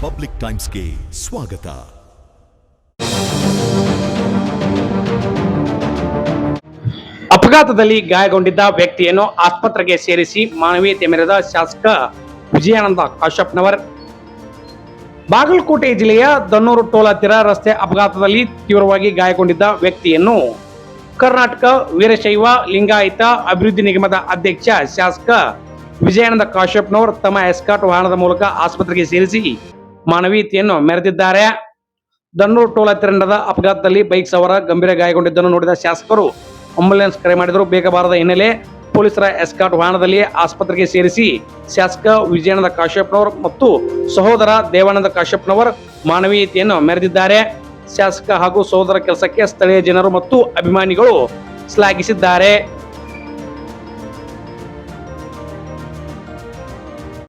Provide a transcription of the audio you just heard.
Public ಟೈಮ್ಸ್ಗೆ ಸ್ವಾಗತ. ಅಪಘಾತದಲ್ಲಿ ಗಾಯಗೊಂಡಿದ್ದ ವ್ಯಕ್ತಿಯನ್ನು ಆಸ್ಪತ್ರೆಗೆ ಸೇರಿಸಿ ಮಾನವೀಯತೆ ಮೆರೆದ ಶಾಸಕ ವಿಜಯಾನಂದ ಕಾಶ್ಯಪ್ನವರ್. ಬಾಗಲಕೋಟೆ ಜಿಲ್ಲೆಯ ದನ್ನೂರು ಟೋಲ್ ಹತ್ತಿರ ರಸ್ತೆ ಅಪಘಾತದಲ್ಲಿ ತೀವ್ರವಾಗಿ ಗಾಯಗೊಂಡಿದ್ದ ವ್ಯಕ್ತಿಯನ್ನು ಕರ್ನಾಟಕ ವೀರಶೈವ ಲಿಂಗಾಯತ ಅಭಿವೃದ್ಧಿ ನಿಗಮದ ಅಧ್ಯಕ್ಷ ಶಾಸಕ ವಿಜಯಾನಂದ ಕಾಶ್ಯಪ್ನವರು ತಮ್ಮ ಎಸ್ಕಾಟ್ ವಾಹನದ ಮೂಲಕ ಆಸ್ಪತ್ರೆಗೆ ಸೇರಿಸಿ ಮಾನವೀಯತೆಯನ್ನು ಮೆರೆದಿದ್ದಾರೆ. ದನ್ನೂರು ಟೋಲ್ ಹತ್ತಿರ ನಡೆದ ಅಪಘಾತದಲ್ಲಿ ಬೈಕ್ ಸವಾರ ಗಂಭೀರ ಗಾಯಗೊಂಡಿದ್ದನ್ನು ನೋಡಿದ ಶಾಸಕರು ಆಂಬ್ಯುಲೆನ್ಸ್ ಕರೆ ಮಾಡಿದರು. ಬೇಗ ಬಾರದ ಹಿನ್ನೆಲೆ ಪೊಲೀಸರ ಎಸ್ಕಾಟ್ ವಾಹನದಲ್ಲಿ ಆಸ್ಪತ್ರೆಗೆ ಸೇರಿಸಿ ಶಾಸಕ ವಿಜಯಾನಂದ ಕಾಶ್ಯಪ್ನವರು ಮತ್ತು ಸಹೋದರ ದೇವಾನಂದ ಕಾಶ್ಯಪ್ನವರ್ ಮಾನವೀಯತೆಯನ್ನು ಮೆರೆದಿದ್ದಾರೆ. ಶಾಸಕ ಹಾಗೂ ಸಹೋದರ ಕೆಲಸಕ್ಕೆ ಸ್ಥಳೀಯ ಜನರು ಮತ್ತು ಅಭಿಮಾನಿಗಳು ಶ್ಲಾಘಿಸಿದ್ದಾರೆ.